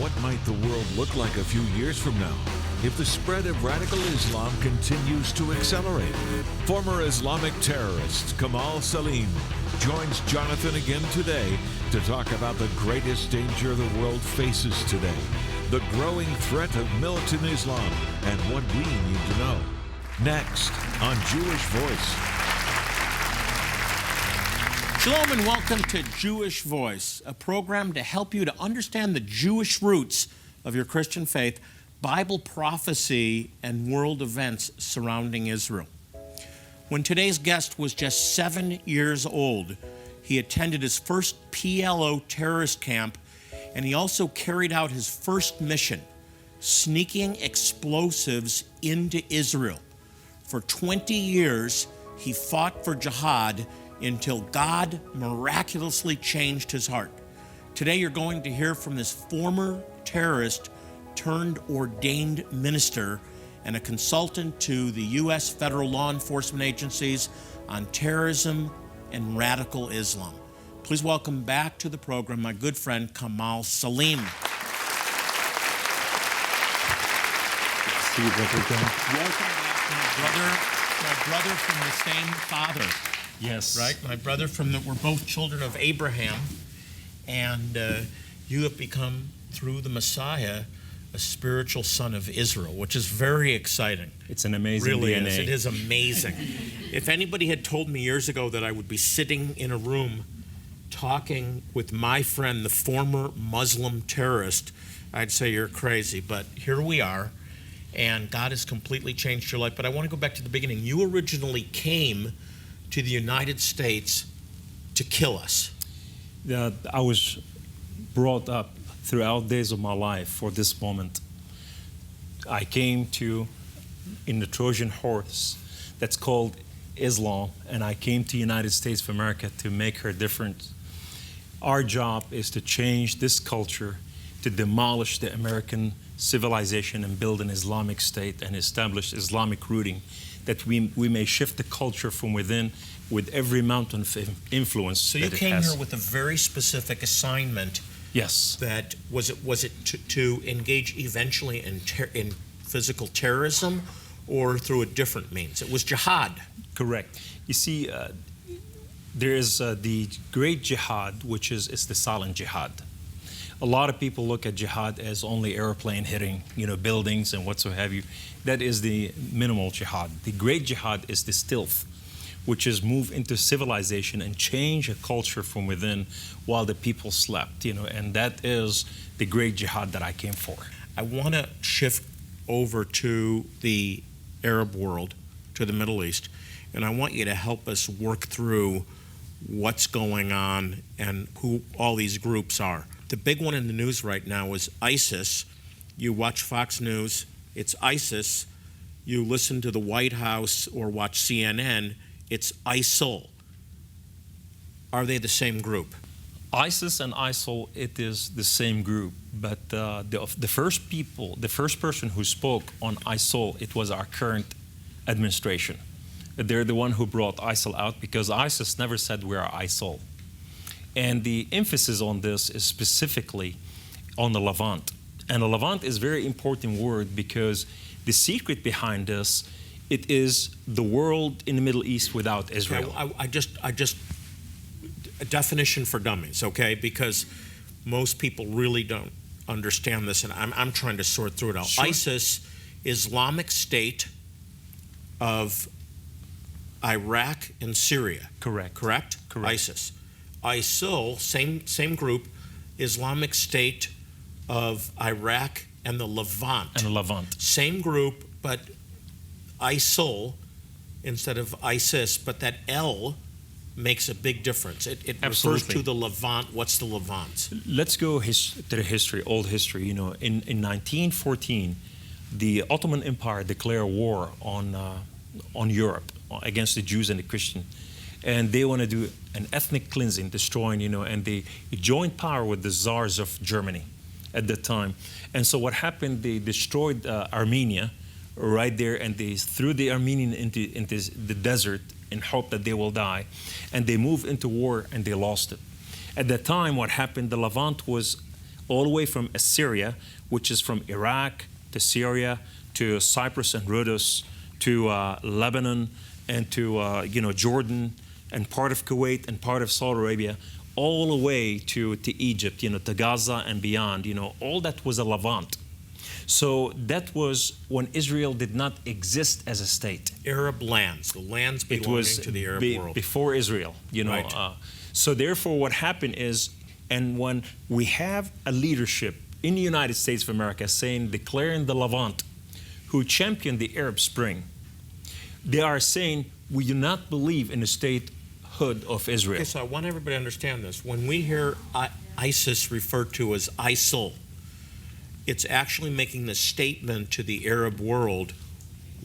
What might the world look like a few years from now if the spread of radical Islam continues to accelerate? Former Islamic terrorist Kamal Saleem joins Jonathan again today to talk about the greatest danger the world faces today, the growing threat of militant Islam, and what we need to know. Next on Jewish Voice. Shalom and welcome to Jewish Voice, a program to help you to understand the Jewish roots of your Christian faith, Bible prophecy, and world events surrounding Israel. When today's guest was just 7 years old, he attended his first PLO terrorist camp, and he also carried out his first mission, sneaking explosives into Israel. For 20 years, he fought for jihad until God miraculously changed his heart. Today you're going to hear from this former terrorist turned ordained minister and a consultant to the U.S. federal law enforcement agencies on terrorism and radical Islam. Please welcome back to the program my good friend Kamal Saleem. Welcome back, my brother from the same father. Yes. Right? My brother we're both children of Abraham, and you have become, through the Messiah, a spiritual son of Israel, which is very exciting. It's an amazing really DNA. It is amazing. If anybody had told me years ago that I would be sitting in a room talking with my friend, the former Muslim terrorist, I'd say you're crazy. But here we are, and God has completely changed your life. But I want to go back to the beginning. You originally came to the United States to kill us. I was brought up throughout days of my life for this moment. I came in the Trojan horse that's called Islam, and I came to the United States of America to make her different. Our job is to change this culture, to demolish the American civilization and build an Islamic state and establish Islamic rooting, that we may shift the culture from within with every mountain of influence. So you came here with a very specific assignment. Yes. That was it to engage eventually in physical terrorism, or through a different means? It was jihad. Correct. You see, there is the great jihad, which is the silent jihad. A lot of people look at jihad as only airplane hitting, buildings and what so have you. That is the minimal jihad. The great jihad is the stealth, which is move into civilization and change a culture from within while the people slept, and that is the great jihad that I came for. I want to shift over to the Arab world, to the Middle East, and I want you to help us work through what's going on and who all these groups are. The big one in the news right now is ISIS. You watch Fox News, it's ISIS. You listen to the White House or watch CNN, it's ISIL. Are they the same group? ISIS and ISIL, it is the same group, but the first person who spoke on ISIL, it was our current administration. They're the one who brought ISIL out, because ISIS never said we are ISIL. And the emphasis on this is specifically on the Levant. And the Levant is a very important word, because the secret behind this, it is the world in the Middle East without Israel. Okay, I just a definition for dummies, okay? Because most people really don't understand this, and I'm trying to sort through it out. Sure. ISIS, Islamic State of Iraq and Syria. Correct. Correct? Correct. ISIS. ISIL, same group, Islamic State of Iraq and the Levant. And the Levant. Same group, but ISIL instead of ISIS, but that L makes a big difference. It refers to the Levant. What's the Levant? Let's go to the history, old history. In 1914, the Ottoman Empire declared war on Europe against the Jews and the Christians. And they want to do an ethnic cleansing, destroying, and they joined power with the Tsars of Germany at that time. And so what happened, they destroyed Armenia right there, and they threw the Armenian into the desert in hope that they will die. And they moved into war, and they lost it. At that time, what happened, the Levant was all the way from Assyria, which is from Iraq to Syria to Cyprus and Rhodes to Lebanon and to Jordan and part of Kuwait and part of Saudi Arabia, all the way to Egypt, to Gaza and beyond. All that was a Levant. So that was when Israel did not exist as a state. Arab lands, the lands belonging to the Arab world. Before Israel, Right. So therefore what happened is, and when we have a leadership in the United States of America declaring the Levant, who championed the Arab Spring, they are saying we do not believe in the statehood of Israel. Okay, so I want everybody to understand this. When we hear ISIS referred to as ISIL, it's actually making the statement to the Arab world,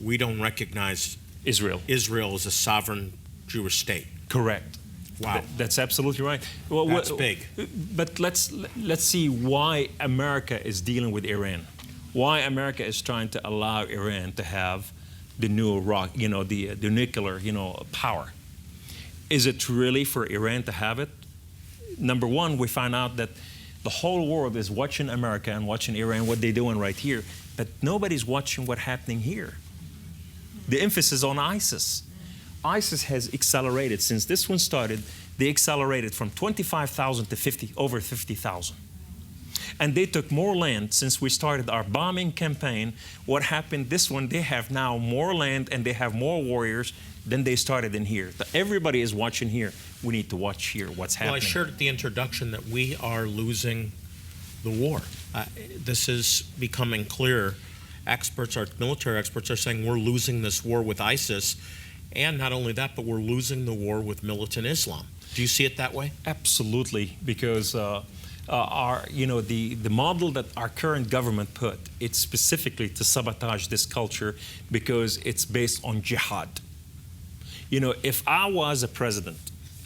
we don't recognize Israel as a sovereign Jewish state. Correct. Wow. That's absolutely right. Well, That's big. But let's see why America is dealing with Iran. Why America is trying to allow Iran to have the new the nuclear, power. Is it really for Iran to have it? Number one, we find out that the whole world is watching America and watching Iran, what they're doing right here, but nobody's watching what's happening here. The emphasis on ISIS. ISIS has accelerated. Since this one started, they accelerated from 25,000 to over 50,000. And they took more land since we started our bombing campaign. What happened this one, they have now more land and they have more warriors than they started in here. Everybody is watching here. We need to watch here what's happening. Well, I shared at the introduction that we are losing the war. This is becoming clear. Military experts are saying we're losing this war with ISIS. And not only that, but we're losing the war with militant Islam. Do you see it that way? Absolutely, because the model that our current government put, it's specifically to sabotage this culture because it's based on jihad. If I was a president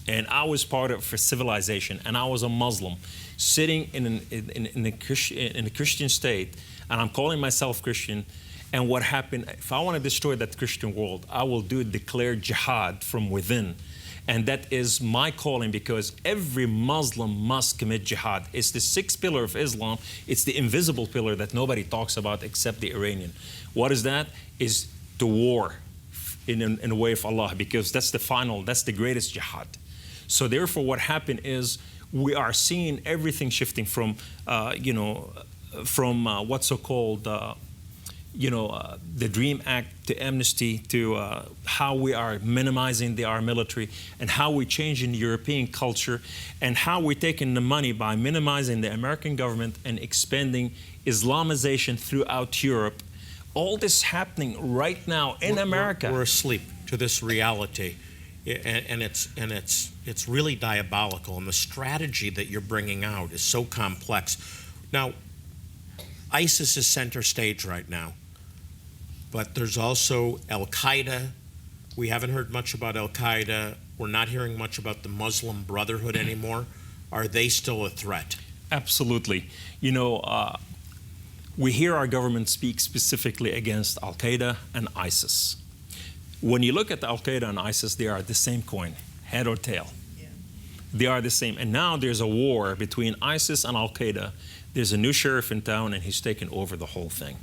and I was part of a civilization and I was a Muslim sitting in a Christian state and I'm calling myself Christian, and what happened, if I want to destroy that Christian world, I will declare jihad from within. And that is my calling, because every Muslim must commit jihad. It's the sixth pillar of Islam. It's the invisible pillar that nobody talks about except the Iranian. What is that? Is the war in the way of Allah, because that's the greatest jihad. So therefore what happened is we are seeing everything shifting from, what's so-called the DREAM Act to amnesty to how we are minimizing our military and how we're changing the European culture and how we're taking the money by minimizing the American government and expanding Islamization throughout Europe. All this happening right now in America. We're asleep to this reality, and it's really diabolical. And the strategy that you're bringing out is so complex. Now, ISIS is center stage right now. But there's also Al-Qaeda. We haven't heard much about Al-Qaeda. We're not hearing much about the Muslim Brotherhood anymore. Are they still a threat? Absolutely. We hear our government speak specifically against Al-Qaeda and ISIS. When you look at Al-Qaeda and ISIS, they are the same coin, head or tail. Yeah. They are the same. And now there's a war between ISIS and Al-Qaeda. There's a new sheriff in town, and he's taken over the whole thing.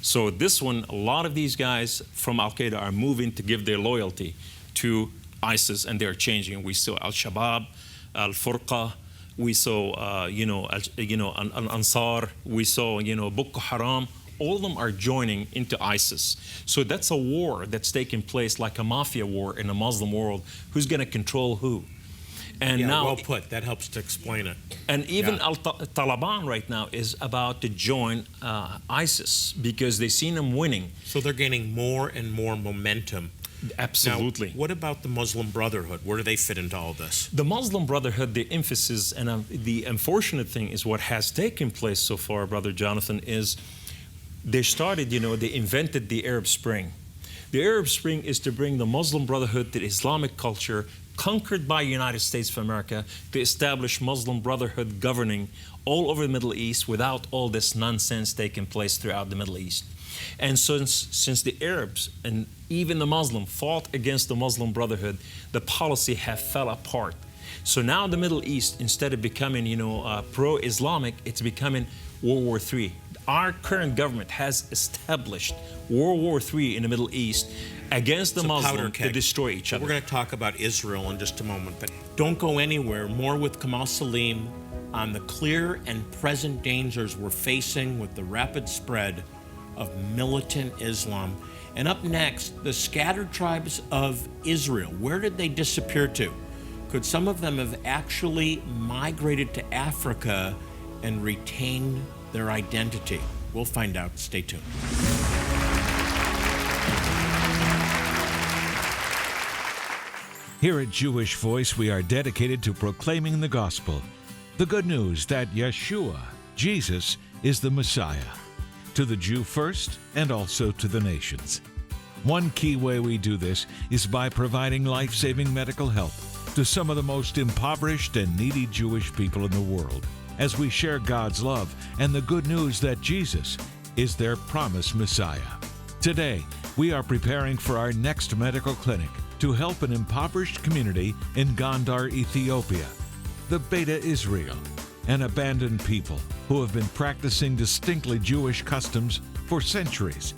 So this one, a lot of these guys from Al-Qaeda are moving to give their loyalty to ISIS, and they're changing. We saw Al-Shabaab, Al-Furqa, we saw, Al-Ansar, we saw, Boko Haram. All of them are joining into ISIS. So that's a war that's taking place, like a mafia war in the Muslim world. Who's going to control who? And now, well put. That helps to explain it. And even Taliban right now is about to join ISIS because they've seen them winning. So they're gaining more and more momentum. Absolutely. Now, what about the Muslim Brotherhood? Where do they fit into all this? The Muslim Brotherhood, the emphasis, and the unfortunate thing is what has taken place so far, Brother Jonathan, is they started, they invented the Arab Spring. The Arab Spring is to bring the Muslim Brotherhood to the Islamic culture, conquered by the United States of America, to establish Muslim Brotherhood governing all over the Middle East without all this nonsense taking place throughout the Middle East. And since the Arabs and even the Muslim fought against the Muslim Brotherhood, the policy have fell apart. So now the Middle East, instead of becoming, pro-Islamic, it's becoming World War III. Our current government has established World War III in the Middle East against the Muslims to destroy each other. We're going to talk about Israel in just a moment, but don't go anywhere. More with Kamal Saleem on the clear and present dangers we're facing with the rapid spread of militant Islam. And up next, the scattered tribes of Israel. Where did they disappear to? Could some of them have actually migrated to Africa and retained their identity? We'll find out. Stay tuned. Here at Jewish Voice, we are dedicated to proclaiming the gospel, the good news that Yeshua, Jesus, is the Messiah, to the Jew first and also to the nations. One key way we do this is by providing life-saving medical help to some of the most impoverished and needy Jewish people in the world, as we share God's love and the good news that Jesus is their promised Messiah. Today, we are preparing for our next medical clinic to help an impoverished community in Gondar, Ethiopia, the Beta Israel, an abandoned people who have been practicing distinctly Jewish customs for centuries.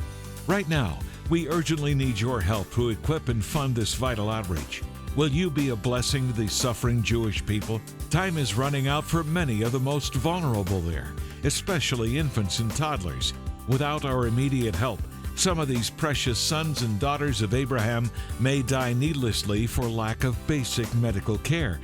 Right now, we urgently need your help to equip and fund this vital outreach. Will you be a blessing to the suffering Jewish people? Time is running out for many of the most vulnerable there, especially infants and toddlers. Without our immediate help, some of these precious sons and daughters of Abraham may die needlessly for lack of basic medical care.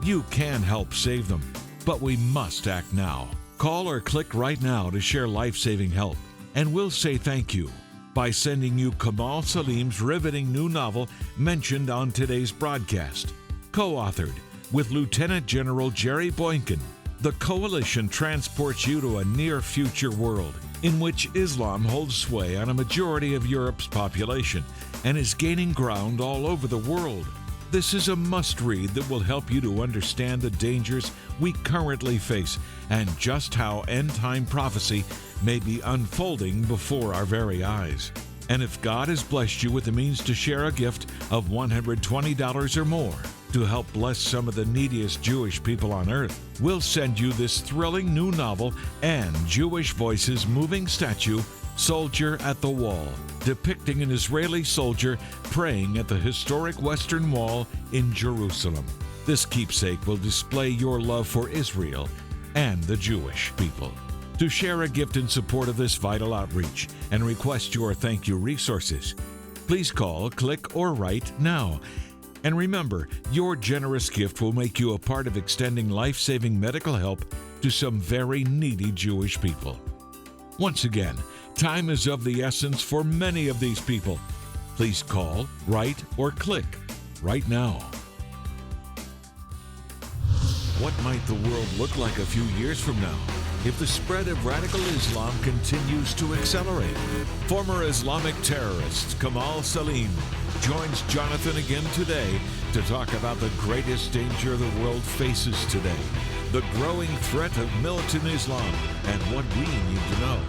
You can help save them, but we must act now. Call or click right now to share life-saving help, and we'll say thank you by sending you Kamal Saleem's riveting new novel mentioned on today's broadcast. Co-authored with Lieutenant General Jerry Boykin, the coalition transports you to a near-future world in which Islam holds sway on a majority of Europe's population and is gaining ground all over the world. This is a must-read that will help you to understand the dangers we currently face and just how end-time prophecy may be unfolding before our very eyes. And if God has blessed you with the means to share a gift of $120 or more to help bless some of the neediest Jewish people on earth, we'll send you this thrilling new novel and Jewish Voices moving statue, Soldier at the Wall, depicting an Israeli soldier praying at the historic Western Wall in Jerusalem. This keepsake will display your love for Israel and the Jewish people. To share a gift in support of this vital outreach and request your thank you resources, please call, click, or write now. And remember, your generous gift will make you a part of extending life-saving medical help to some very needy Jewish people. Once again, time is of the essence for many of these people. Please call, write, or click right now. What might the world look like a few years from now if the spread of radical Islam continues to accelerate? Former Islamic terrorist Kamal Saleem joins Jonathan again today to talk about the greatest danger the world faces today, the growing threat of militant Islam, and what we need to know.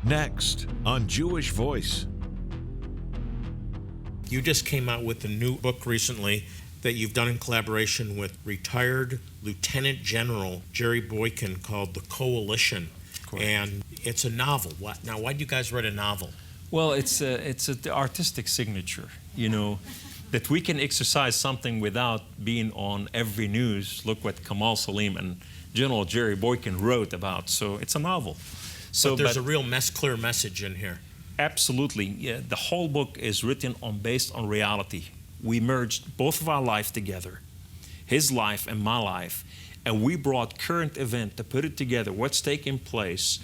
Next on Jewish Voice. You just came out with a new book recently that you've done in collaboration with retired Lieutenant General Jerry Boykin called The Coalition. Correct. And it's a novel. Now, why do you guys write a novel? Well, it's an artistic signature, that we can exercise something without being on every news. Look what Kamal Saleem and General Jerry Boykin wrote about. So it's a novel. But there's a real clear message in here. Absolutely. Yeah, the whole book is written based on reality. We merged both of our lives together, his life and my life, and we brought current event to put it together, what's taking place,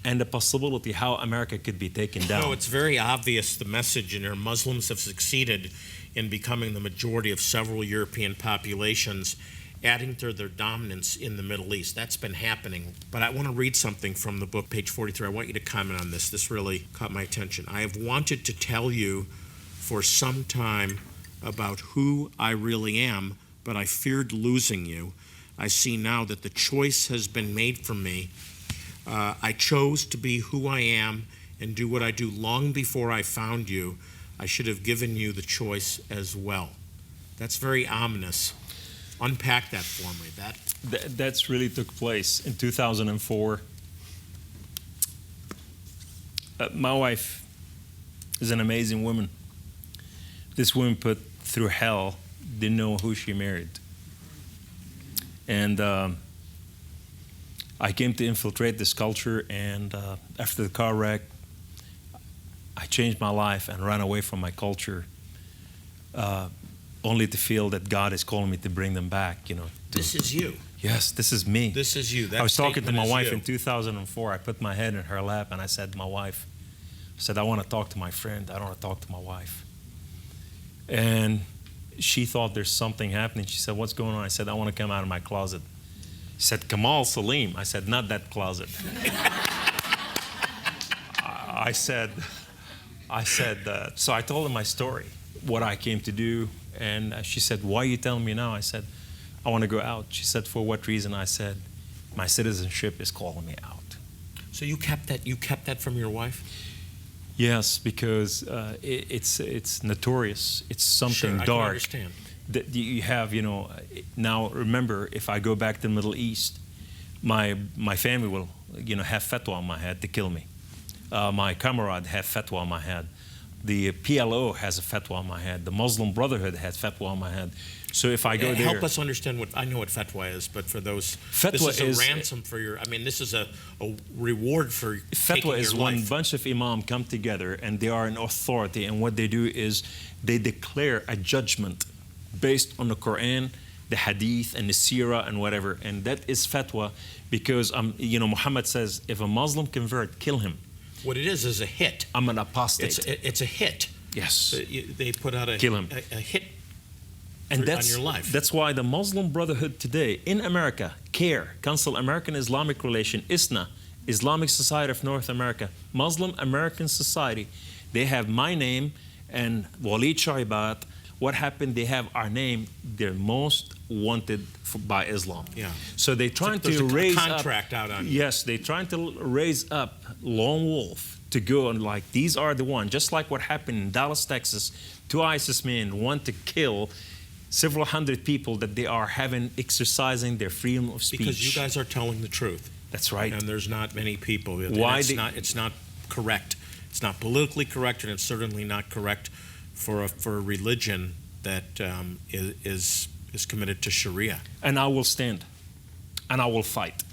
and the possibility how America could be taken down. No, it's very obvious the message in here. Muslims have succeeded in becoming the majority of several European populations, adding to their dominance in the Middle East. That's been happening. But I want to read something from the book, page 43. I want you to comment on this. This really caught my attention. I have wanted to tell you for some time about who I really am, but I feared losing you. I see now that the choice has been made for me. I chose to be who I am and do what I do long before I found you. I should have given you the choice as well. That's very ominous. Unpack that for me. That's really took place in 2004. My wife is an amazing woman. This woman put through hell, didn't know who she married. And I came to infiltrate this culture, and after the car wreck, I changed my life and ran away from my culture, only to feel that God is calling me to bring them back, This is you. Yes, this is me. This is you. That I was talking to my wife you. in 2004. I put my head in her lap and I said to my wife, I want to talk to my friend. I don't want to talk to my wife. And she thought there's something happening. She said, what's going on? I said, I want to come out of my closet. She said, Kamal Saleem. I said, not that closet. I said, so I told her my story, what I came to do. And she said, why are you telling me now? I said, I want to go out. She said, for what reason? I said, my citizenship is calling me out. So you kept that from your wife? Yes, because it's notorious. It's something Sure, dark. I can understand. That you have, now remember, if I go back to the Middle East, my family will, have fatwa on my head to kill me. My comrade have fatwa on my head. The PLO has a fatwa on my head. The Muslim Brotherhood has fatwa on my head. So if I go there... Help us understand I know what fatwa is, but for those... Fatwa this is a ransom for your... this is a reward for taking Fatwa is your life. when a bunch of imam come together and they are an authority, and what they do is they declare a judgment based on the Quran, the Hadith, and the Sirah, and whatever. And that is fatwa because, Muhammad says, if a Muslim convert, kill him. What it is a hit. I'm an apostate. It's a hit. Yes. They put out kill him. a hit and on your life. That's why the Muslim Brotherhood today in America, CARE, Council American Islamic Relation, ISNA, Islamic Society of North America, Muslim American Society, they have my name and Walid Shaibat. What happened? They have our name. They're most wanted by Islam. Yeah. So they're trying There's to raise a contract out on you. Yes, they're trying to raise up Lone Wolf to go and these are the ones. Just like what happened in Dallas, Texas, 2 ISIS men want to kill several hundred people that they are exercising their freedom of speech. Because you guys are telling the truth. That's right. And there's not many people. It's not correct. It's not politically correct, and it's certainly not correct for a religion that is committed to Sharia. And I will stand, and I will fight.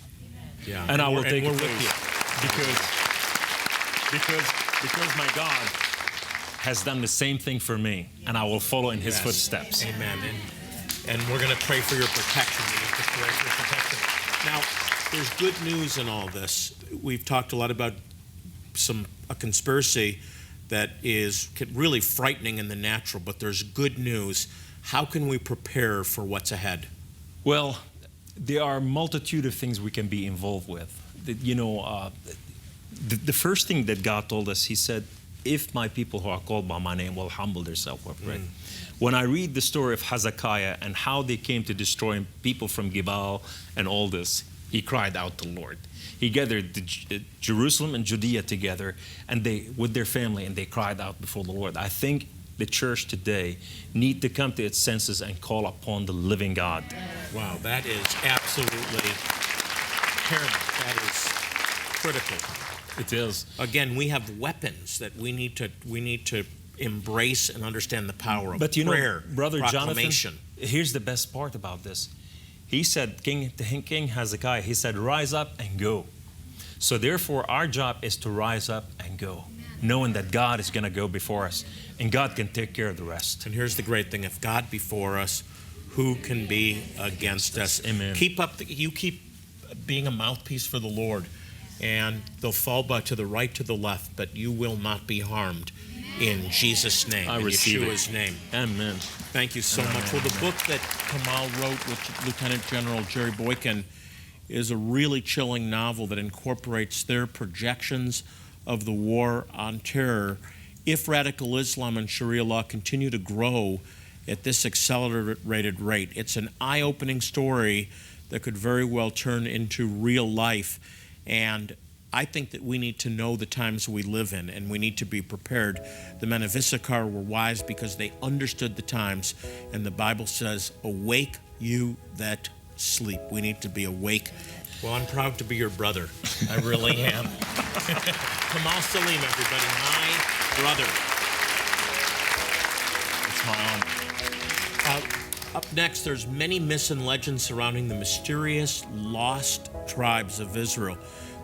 Yeah. And I will take we're it with you because my God has done the same thing for me, and I will follow in His footsteps. Amen. And we're going to pray for your protection. We need to pray for your protection. Now, there's good news in all this. We've talked a lot about a conspiracy that is really frightening in the natural, but there's good news. How can we prepare for what's ahead? Well, there are a multitude of things we can be involved with. The first thing that God told us, He said, if my people who are called by my name will humble themselves. Right? When I read the story of Hezekiah and how they came to destroy people from Gibal and all this, he cried out to the Lord. He gathered Jerusalem and Judea together, and with their family, and they cried out before the Lord. I think the church today need to come to its senses and call upon the living God. Wow, that is absolutely paramount. That is critical. It is. Again, we have weapons that we need to embrace and understand the power of. But prayer, Brother proclamation. Jonathan, here's the best part about this. He said, King Hezekiah, he said, rise up and go. So therefore, our job is to rise up and go, knowing that God is going to go before us, and God can take care of the rest. And here's the great thing: if God before us, who can be against us? Amen. You keep being a mouthpiece for the Lord, and they'll fall to the right, to the left, but you will not be harmed. In Jesus' name, in Yeshua's name. Amen. Thank you so much. Well, the book that Kamal wrote with Lieutenant General Jerry Boykin is a really chilling novel that incorporates their projections of the war on terror. If radical Islam and Sharia law continue to grow at this accelerated rate, it's an eye-opening story that could very well turn into real life. And I think that we need to know the times we live in, and we need to be prepared. The men of Issachar were wise because they understood the times, and the Bible says, awake you that sleep. We need to be awake. Well, I'm proud to be your brother. I really am. Kamal Saleem, everybody, my brother. It's my honor. Up next, there's many myths and legends surrounding the mysterious lost tribes of Israel.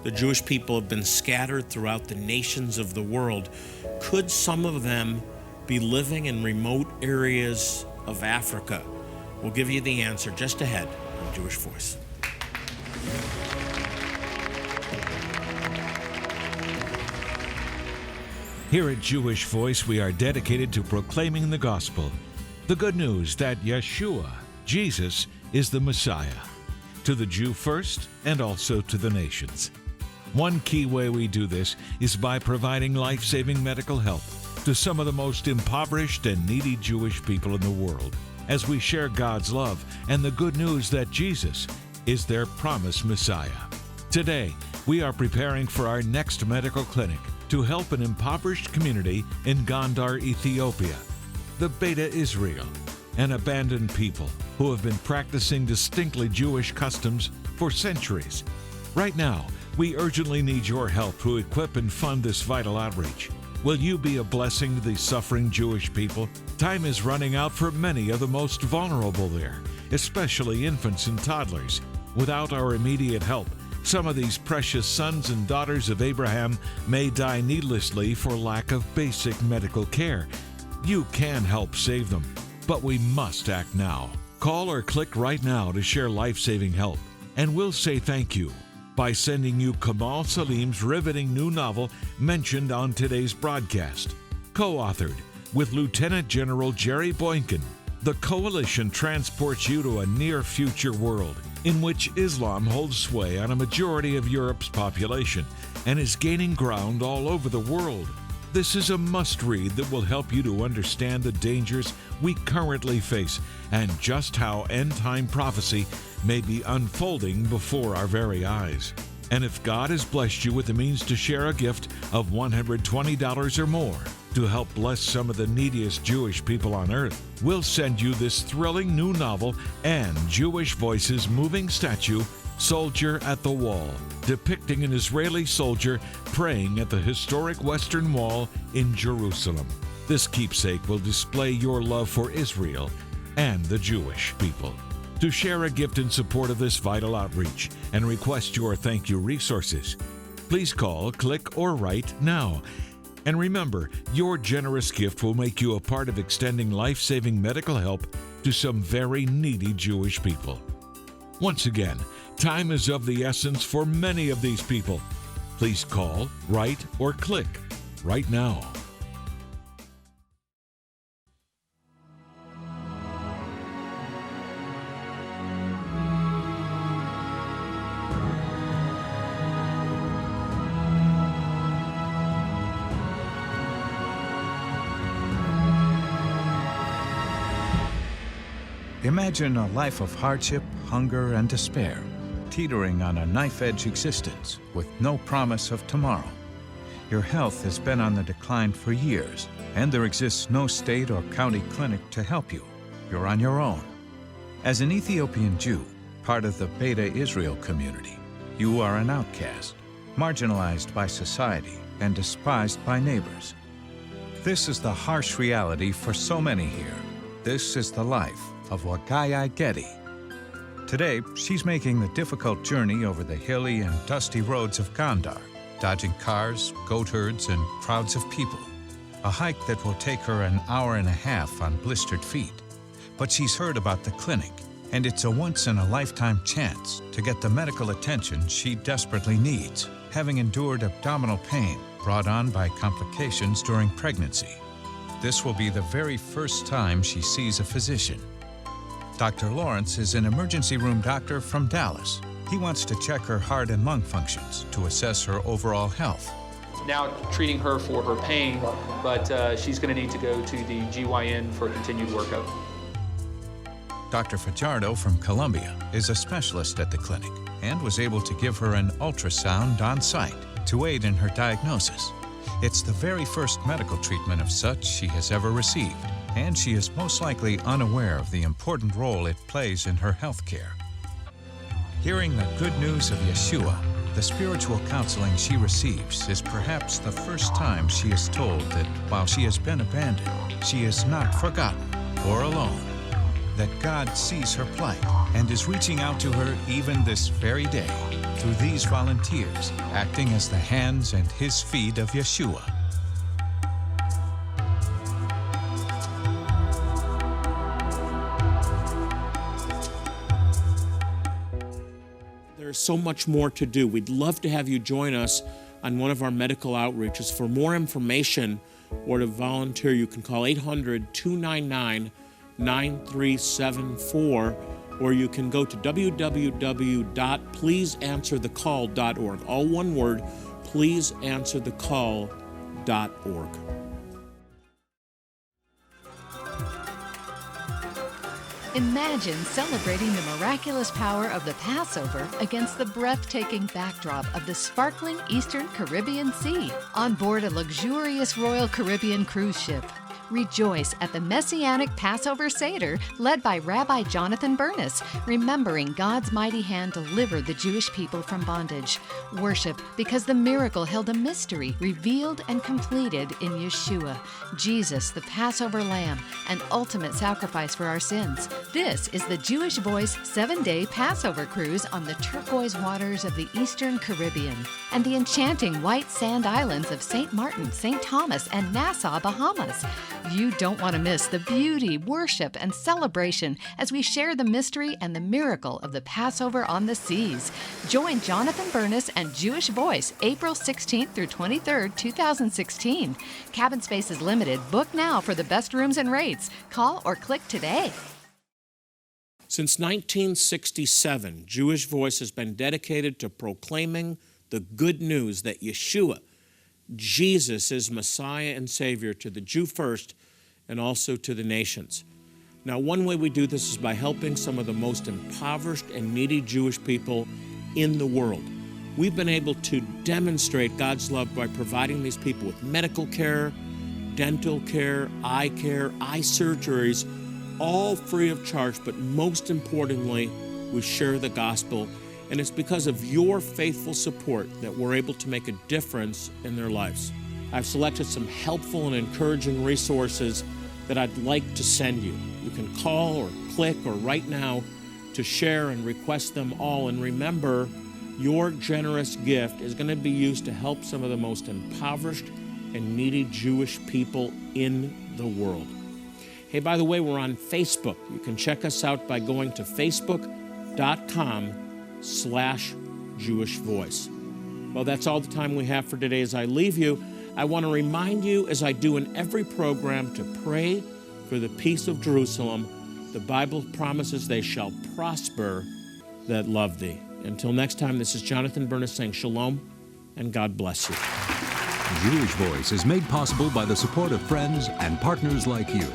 The Jewish people have been scattered throughout the nations of the world. Could some of them be living in remote areas of Africa? We'll give you the answer just ahead on Jewish Voice. Here at Jewish Voice, we are dedicated to proclaiming the gospel, the good news that Yeshua, Jesus, is the Messiah, to the Jew first and also to the nations. One key way we do this is by providing life-saving medical help to some of the most impoverished and needy Jewish people in the world, as we share God's love and the good news that Jesus is their promised Messiah. Today, we are preparing for our next medical clinic to help an impoverished community in Gondar, Ethiopia, the Beta Israel, an abandoned people who have been practicing distinctly Jewish customs for centuries. Right now, we urgently need your help to equip and fund this vital outreach. Will you be a blessing to these suffering Jewish people? Time is running out for many of the most vulnerable there, especially infants and toddlers. Without our immediate help, some of these precious sons and daughters of Abraham may die needlessly for lack of basic medical care. You can help save them, but we must act now. Call or click right now to share life-saving help, and we'll say thank you by sending you Kamal Saleem's riveting new novel mentioned on today's broadcast. Co-authored with Lieutenant General Jerry Boykin, the coalition transports you to a near-future world in which Islam holds sway on a majority of Europe's population and is gaining ground all over the world. This is a must-read that will help you to understand the dangers we currently face and just how end-time prophecy may be unfolding before our very eyes. And if God has blessed you with the means to share a gift of $120 or more to help bless some of the neediest Jewish people on earth, we'll send you this thrilling new novel and Jewish Voice's moving statue, Soldier at the Wall, depicting an Israeli soldier praying at the historic Western Wall in Jerusalem. This keepsake will display your love for Israel and the Jewish people. To share a gift in support of this vital outreach and request your thank you resources, please call, click, or write now. And remember, your generous gift will make you a part of extending life-saving medical help to some very needy Jewish people. Once again, time is of the essence for many of these people. Please call, write, or click right now. Imagine a life of hardship, hunger, and despair, teetering on a knife-edge existence with no promise of tomorrow. Your health has been on the decline for years, and there exists no state or county clinic to help you. You're on your own. As an Ethiopian Jew, part of the Beta Israel community, you are an outcast, marginalized by society and despised by neighbors. This is the harsh reality for so many here. This is the life of Wagaya Getty. Today, she's making the difficult journey over the hilly and dusty roads of Gondar, dodging cars, goat herds, and crowds of people. A hike that will take her an hour and a half on blistered feet. But she's heard about the clinic, and it's a once-in-a-lifetime chance to get the medical attention she desperately needs, having endured abdominal pain brought on by complications during pregnancy. This will be the very first time she sees a physician. Dr. Lawrence is an emergency room doctor from Dallas. He wants to check her heart and lung functions to assess her overall health. Now treating her for her pain, but she's going to need to go to the GYN for continued workup. Dr. Fajardo from Columbia is a specialist at the clinic and was able to give her an ultrasound on site. to aid in her diagnosis. It's the very first medical treatment of such she has ever received, and she is most likely unaware of the important role it plays in her health care. Hearing the good news of Yeshua, the spiritual counseling she receives is perhaps the first time she is told that while she has been abandoned, she is not forgotten or alone, that God sees her plight and is reaching out to her even this very day through these volunteers, acting as the hands and his feet of Yeshua. There's so much more to do. We'd love to have you join us on one of our medical outreaches. For more information or to volunteer, you can call 800-299-9374, or you can go to www.pleaseanswerthecall.org. All one word, pleaseanswerthecall.org. Imagine celebrating the miraculous power of the Passover against the breathtaking backdrop of the sparkling Eastern Caribbean Sea on board a luxurious Royal Caribbean cruise ship. Rejoice at the Messianic Passover Seder led by Rabbi Jonathan Bernis, remembering God's mighty hand delivered the Jewish people from bondage. Worship because the miracle held a mystery revealed and completed in Yeshua, Jesus, the Passover Lamb, an ultimate sacrifice for our sins. This is the Jewish Voice 7-day Passover cruise on the turquoise waters of the Eastern Caribbean and the enchanting white sand islands of St. Martin, St. Thomas, and Nassau, Bahamas. You don't want to miss the beauty, worship, and celebration as we share the mystery and the miracle of the Passover on the seas. Join Jonathan Bernis and Jewish Voice April 16th through 23rd, 2016. Cabin space is limited. Book now for the best rooms and rates. Call or click today. Since 1967, Jewish Voice has been dedicated to proclaiming the good news that Yeshua, Jesus, is Messiah and Savior to the Jew first and also to the nations. Now, one way we do this is by helping some of the most impoverished and needy Jewish people in the world. We've been able to demonstrate God's love by providing these people with medical care, dental care, eye surgeries, all free of charge, but most importantly, we share the gospel. And it's because of your faithful support that we're able to make a difference in their lives. I've selected some helpful and encouraging resources that I'd like to send you. You can call or click or write now to share and request them all. And remember, your generous gift is going to be used to help some of the most impoverished and needy Jewish people in the world. Hey, by the way, we're on Facebook. You can check us out by going to facebook.com/Jewish Voice. Well, that's all the time we have for today. As I leave you, I want to remind you, as I do in every program, to pray for the peace of Jerusalem. The Bible promises they shall prosper that love thee. Until next time, this is Jonathan Bernis saying shalom and God bless you. Jewish Voice is made possible by the support of friends and partners like you.